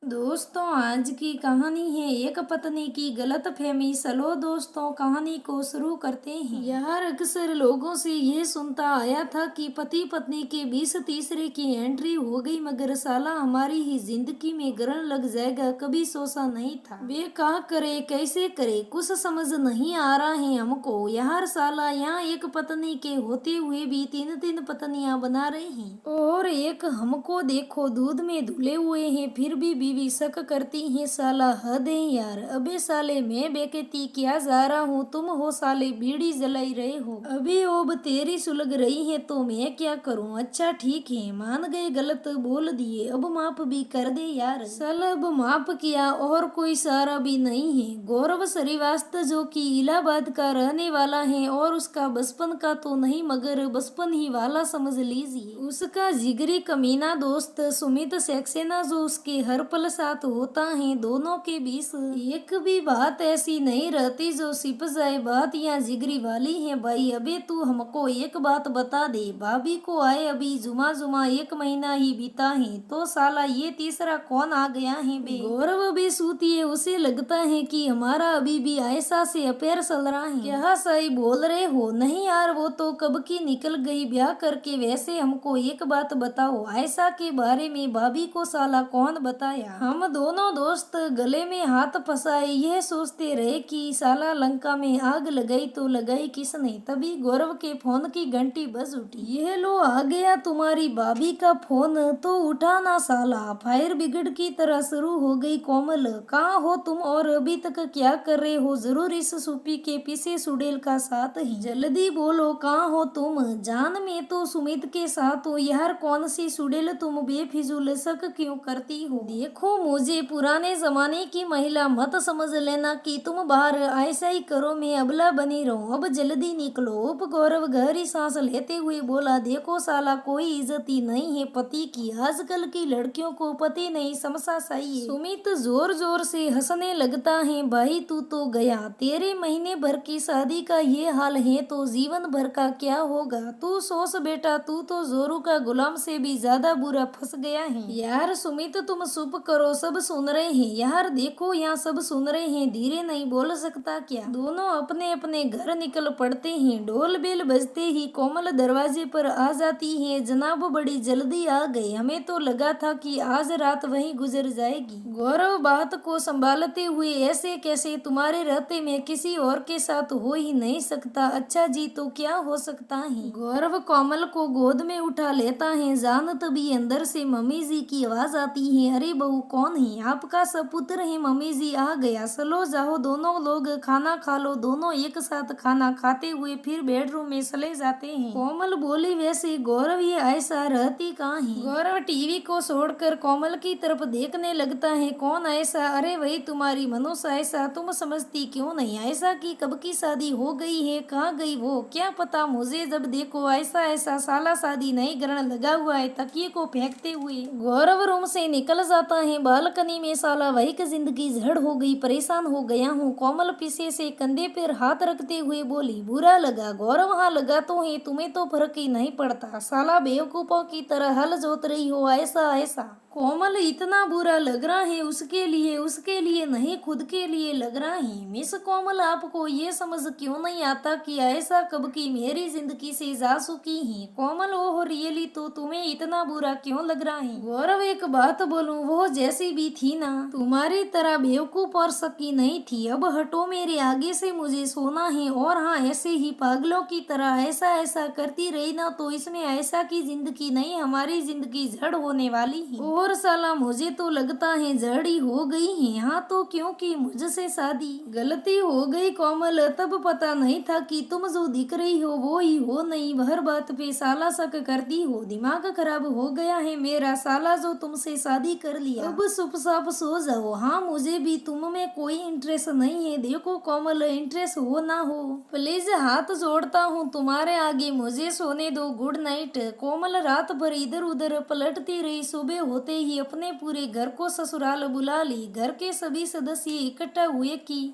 दोस्तों, आज की कहानी है एक पत्नी की गलतफहमी। चलो दोस्तों, कहानी को शुरू करते हैं। यार, अक्सर लोगों से ये सुनता आया था कि पति पत्नी के 20 तीसरे की एंट्री हो गई, मगर साला हमारी ही जिंदगी में ग्रहण लग जाएगा, कभी सोचा नहीं था। वे क्या करे, कैसे करे, कुछ समझ नहीं आ रहा है हमको। यार साला, यहाँ एक पत्नी के होते हुए भी तीन तीन पत्नियां बना रहे हैं, और एक हमको देखो दूध में धुले हुए हैं, फिर भी बीवी शक करती है। साला हद है यार। अबे साले, मैं बेकती क्या जा रहा हूँ, तुम हो साले बीड़ी जलाई रहे हो। अभी ओब तेरी सुलग रही है तो मैं क्या करूँ। अच्छा ठीक है, मान गए, गलत बोल दिए, अब माफ भी कर दे यार। साला अब माफ किया और कोई सारा भी नहीं है। गौरव श्रीवास्तव जो कि इलाहाबाद का रहने वाला है, और उसका बचपन का तो नहीं मगर बचपन ही वाला समझ लीजिए। उसका जिगरी कमीना दोस्त सुमित सक्सेना जो उसके हर पल साथ होता है। दोनों के बीच एक भी बात ऐसी नहीं रहती जो छिप जाए। बात यहाँ जिगरी वाली है। भाई अबे तू हमको एक बात बता दे, भाभी को आए अभी जुमा जुमा 1 महीना ही बीता है, तो साला ये तीसरा कौन आ गया है बे। गौरव अभी सूती है, उसे लगता है कि हमारा अभी भी आयशा से अफेयर चल रहा है। क्या सही बोल रहे हो? नहीं यार, वो तो कब की निकल गई ब्याह करके। वैसे हमको एक बात बताओ, आयशा के बारे में भाभी को साला कौन बताया? हम दोनों दोस्त गले में हाथ फंसाए यह सोचते रहे कि साला लंका में आग लगाई तो लगाई किसने। तभी गौरव के फोन की घंटी बज उठी। यह लो आ गया तुम्हारी भाभी का फोन, तो उठाना साला। फायर ब्रिगेड की तरह शुरू हो गई। कोमल, कहाँ हो तुम और अभी तक क्या कर रहे हो? जरूर इस सूपी के पीछे सुडेल का साथ ही। जल्दी बोलो, कहाँ हो तुम? जान, मैं तो सुमित के साथ हूँ। यार कौन सी सुडेल, तुम बेफिजूल शक क्यों करती हो? देखो, मुझे पुराने जमाने की महिला मत समझ लेना कि तुम बाहर ऐसा ही करो, मैं अबला बनी रहूं। अब जल्दी निकलो। उप गौरव गहरी सांस लेते हुए बोला, देखो साला, कोई इज्जत ही नहीं है पति की। आजकल की लड़कियों को पति नहीं समझा चाहिए। सुमित जोर जोर से हंसने लगता है। भाई तू तो गया, तेरे महीने भर की शादी का ये हाल है तो जीवन भर का क्या होगा। तू सोच बेटा, तू तो जोरू का गुलाम से भी ज्यादा बुरा फंस गया है। यार सुमित, तुम चुप करो, सब सुन रहे हैं। यार देखो, यहाँ सब सुन रहे हैं, धीरे नहीं बोल सकता क्या? दोनों अपने अपने घर निकल पड़ते हैं। ढोल बेल बजते ही कोमल दरवाजे पर आ जाती है। जनाब, बड़ी जल्दी आ गए, हमें तो लगा था कि आज रात वहीं गुजर जाएगी। गौरव बात को संभालते हुए, ऐसे कैसे, तुम्हारे रहते में किसी और के साथ हो ही नहीं सकता। अच्छा जी, तो क्या हो सकता है? गौरव कोमल को गोद में उठा लेता है। जान, तभी अंदर से मम्मी जी की आवाज आती है। अरे बहू, कौन है? आपका सपुत्र है, मम्मी जी आ गया। चलो जाओ, दोनों लोग खाना खा लो। दोनों एक साथ खाना खाते हुए फिर बेडरूम में चले जाते हैं। कोमल बोली, वैसे गौरव ये आयशा रहती कहाँ है? गौरव टीवी को छोड़कर कोमल की तरफ देखने लगता है। कौन आयशा? अरे वही तुम्हारी मनुष्य आयशा। तुम समझती क्यों नहीं? आयशा की कब की शादी हो गई है, कहाँ गई वो? क्या पता मुझे। जब देखो ऐसा ऐसा साला शादी नहीं ग्रहण लगा हुआ है। तकिए को फेंकते हुए गौरव रूम से निकल जाता है। बालकनी में साला वही की जिंदगी झड़ हो गई, परेशान हो गया हूँ। कोमल पीछे से कंधे पर हाथ रखते हुए बोली, बुरा लगा? गौरव, हाँ लगा तो है, तुम्हें तो फर्क ही नहीं पड़ता। साला बेवकूफों की तरह हल जोत रही हो। ऐसा ऐसा कोमल, इतना बुरा लग रहा है उसके लिए नहीं, खुद के लिए लग रहा है। मिस कोमल, आपको ये समझ क्यों नहीं आता कि ऐसा कब की मेरी जिंदगी से जा चुकी है? कोमल, ओह रियली, तो तुम्हें इतना बुरा क्यों लग रहा है? गौरव, एक बात बोलूं, वो जैसी भी थी ना, तुम्हारी तरह बेवकूफ और शकी नहीं थी। अब हटो मेरे आगे से, मुझे सोना है। और हाँ, ऐसे ही पागलों की तरह ऐसा ऐसा करती रही ना तो इसमें ऐसा की जिंदगी नहीं, हमारी जिंदगी जड़ होने वाली है। और साला, मुझे तो लगता है जड़ी हो गई है। हाँ तो क्योंकि मुझसे शादी गलती हो गई कोमल। तब पता नहीं था कि तुम जो दिख रही हो वो ही हो नहीं। हर बात पे साला शक करती हो। दिमाग खराब हो गया है मेरा। साला जो तुमसे शादी कर लिया, अब चुपचाप सो जाओ। हाँ, मुझे भी तुम में कोई इंटरेस्ट नहीं है। देखो कोमल, इंटरेस्ट हो ना हो, प्लीज हाथ जोड़ता हूँ तुम्हारे आगे, मुझे सोने दो। Good night. कोमल रात भर इधर उधर पलटती रही। सुबह होते ही अपने पूरे घर को ससुराल बुला ली। घर के सभी सदस्य इकट्ठा हुए कि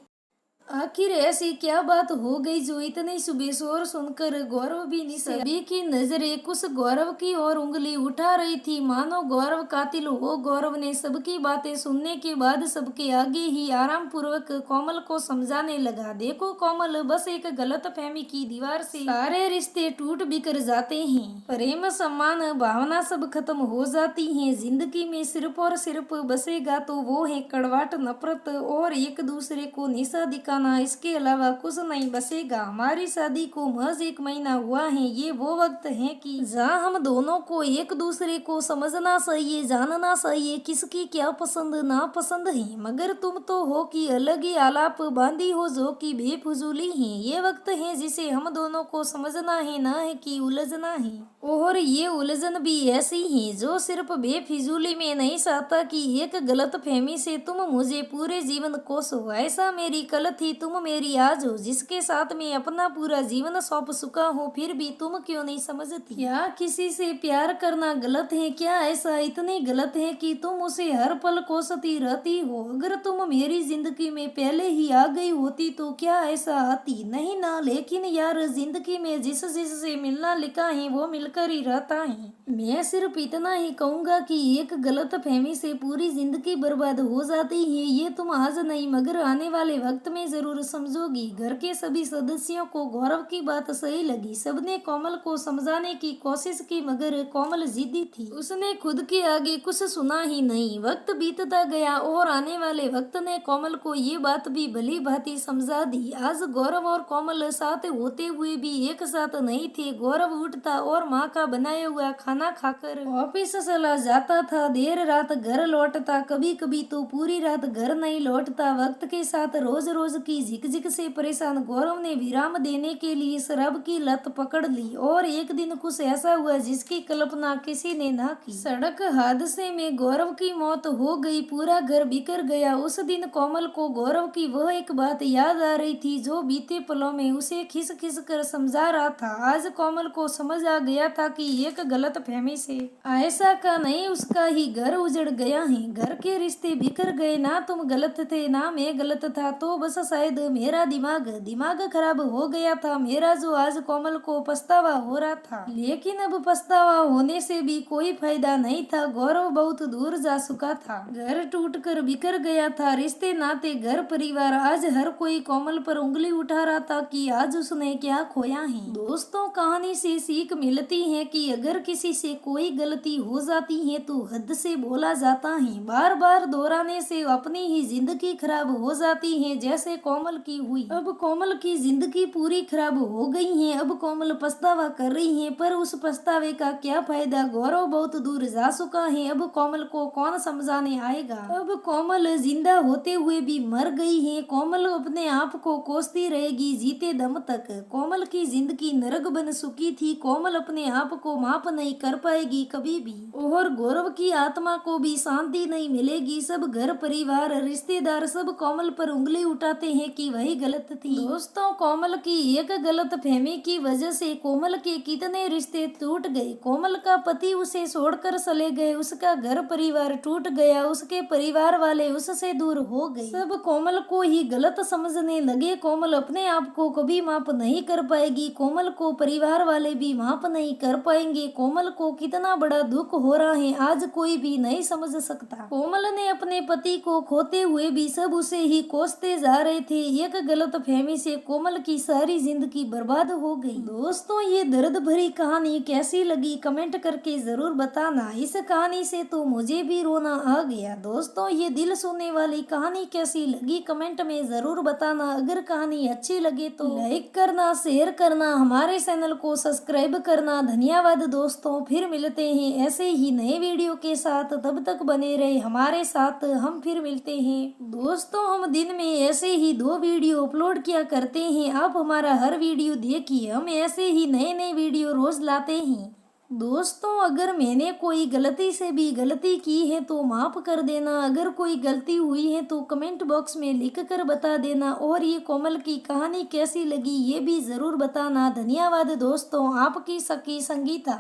आखिर ऐसी क्या बात हो गई जो इतने सुबह शोर सुनकर गौरव भी नहीं, सभी की नजरें कुछ गौरव की ओर उंगली उठा रही थी, मानो गौरव कातिल हो। गौरव ने सबकी बातें सुनने के बाद सबके आगे ही आराम पूर्वक कोमल को समझाने लगा, देखो कोमल, बस एक गलतफहमी की दीवार से सारे रिश्ते टूट बिखर जाते हैं, प्रेम सम्मान भावना सब खत्म हो जाती है। जिंदगी में सिर्फ और सिर्फ बसेगा तो वो है कड़वाहट, नफरत और एक दूसरे को निशा दिखाना, इसके अलावा कुछ नहीं बसेगा। हमारी शादी को महज 1 महीना हुआ है, ये वो वक्त है कि जहाँ हम दोनों को एक दूसरे को समझना चाहिए, जानना चाहिए किसकी क्या पसंद नापसंद है। मगर तुम तो हो कि अलग ही आलाप बांधी हो जो कि बेफुजूली है। ये वक्त है जिसे हम दोनों को समझना है, ना है कि उलझना है। और ये उलझन भी ऐसी है जो सिर्फ बेफिजूली में नहीं चाहता कि एक गलतफहमी से तुम मुझे पूरे जीवन कोसो। ऐसा मेरी कल थी, तुम मेरी आज हो, जिसके साथ मैं अपना पूरा जीवन सौंप चुका हूँ, फिर भी तुम क्यों नहीं समझती? क्या किसी से प्यार करना गलत है? क्या ऐसा इतनी गलत है कि तुम उसे हर पल कोसती रहती हो? अगर तुम मेरी जिंदगी में पहले ही आ गई होती तो क्या ऐसा आती? नहीं ना। लेकिन यार, जिंदगी में जिससे मिलना लिखा है वो मिलकर ही रहता है। मैं सिर्फ इतना ही कहूँगा कि एक गलतफहमी से पूरी जिंदगी बर्बाद हो जाती है, ये तुम आज नहीं मगर आने वाले वक्त में जरूर समझोगी। घर के सभी सदस्यों को गौरव की बात सही लगी। सबने कोमल को समझाने की कोशिश की मगर कोमल जिद्दी थी, उसने खुद के आगे कुछ सुना ही नहीं। वक्त बीतता गया और आने वाले वक्त ने कोमल को ये बात भी भली भांति समझा दी। आज गौरव और कोमल साथ होते हुए भी एक साथ नहीं थे। गौरव उठता और माँ का बनाया हुआ खाना खाकर ऑफिस चला जाता था, देर रात घर लौटता, कभी कभी तो पूरी रात घर नहीं लौटता। वक्त के साथ रोज रोज की झिकझिक से परेशान गौरव ने विराम देने के लिए शराब की लत पकड़ ली और एक दिन कुछ ऐसा हुआ जिसकी कल्पना किसी ने ना की। सड़क हादसे में गौरव की मौत हो गई, पूरा घर बिखर गया। उस दिन कोमल को गौरव की वह एक बात याद आ रही थी जो बीते पलों में उसे खिस खिस कर समझा रहा था। आज कोमल को समझ आ गया था कि एक गलतफहमी से आयशा का नहीं उसका ही घर उजड़ गया है। घर के रिश्ते बिखर गए। ना तुम गलत थे ना मैं गलत था, तो बस शायद मेरा दिमाग खराब हो गया था मेरा, जो आज कोमल को पछतावा हो रहा था। लेकिन अब पछतावा होने से भी कोई फायदा नहीं था। गौरव बहुत दूर जा चुका था, घर टूटकर बिखर गया था, रिश्ते नाते घर परिवार। आज हर कोई कोमल पर उंगली उठा रहा था कि आज उसने क्या खोया है। दोस्तों, कहानी से सीख मिलती है कि अगर किसी से कोई गलती हो जाती है तो हद से बोला जाता है। बार बार दोहराने से अपनी ही जिंदगी खराब हो जाती है, जैसे कोमल की हुई। अब कोमल की जिंदगी पूरी खराब हो गई है। अब कोमल पछतावा कर रही है, पर उस पछतावे का क्या फायदा? गौरव बहुत दूर जा चुका है, अब कोमल को कौन समझाने आएगा? अब कोमल जिंदा होते हुए भी मर गई है। कोमल अपने आप को कोसती रहेगी जीते दम तक। कोमल की जिंदगी नरक बन चुकी थी। कोमल अपने आप को माफ नहीं कर पाएगी कभी भी, और गौरव की आत्मा को भी शांति नहीं मिलेगी। सब घर परिवार रिश्तेदार सब कोमल पर उंगली उठाते हैं कि वही गलत थी। दोस्तों, कोमल की एक गलतफहमी की वजह से कोमल के कितने रिश्ते टूट गए। कोमल का पति उसे छोड़कर चले गए, उसका घर परिवार टूट गया, उसके परिवार वाले उससे दूर हो गए। सब कोमल को ही गलत समझने लगे। कोमल अपने आप को कभी माफ नहीं कर पाएगी, कोमल को परिवार वाले भी माफ नहीं कर पाएंगे। कोमल को कितना बड़ा दुख हो रहा है आज कोई भी नहीं समझ सकता। कोमल ने अपने पति को खोते हुए भी सब उसे ही कोसते जा रहे थे। एक गलतफहमी से कोमल की सारी जिंदगी बर्बाद हो गई। दोस्तों, ये दर्द भरी कहानी कैसी लगी कमेंट करके जरूर बताना। इस कहानी से तो मुझे भी रोना आ गया। दोस्तों, ये दिल छूने वाली कहानी कैसी लगी कमेंट में जरूर बताना। अगर कहानी अच्छी लगे तो लाइक करना, शेयर करना, हमारे चैनल को सब्सक्राइब करना। धन्यवाद दोस्तों, फिर मिलते हैं ऐसे ही नए वीडियो के साथ। तब तक बने रहे हमारे साथ, हम फिर मिलते हैं। दोस्तों, हम दिन में ऐसे ही 2 वीडियो अपलोड किया करते हैं, आप हमारा हर वीडियो देखिए। हम ऐसे ही नए नए वीडियो रोज लाते हैं। दोस्तों, अगर मैंने कोई गलती से भी गलती की है तो माफ कर देना। अगर कोई गलती हुई है तो कमेंट बॉक्स में लिख कर बता देना। और ये कोमल की कहानी कैसी लगी ये भी जरूर बताना। धन्यवाद दोस्तों, आपकी सखी संगीता।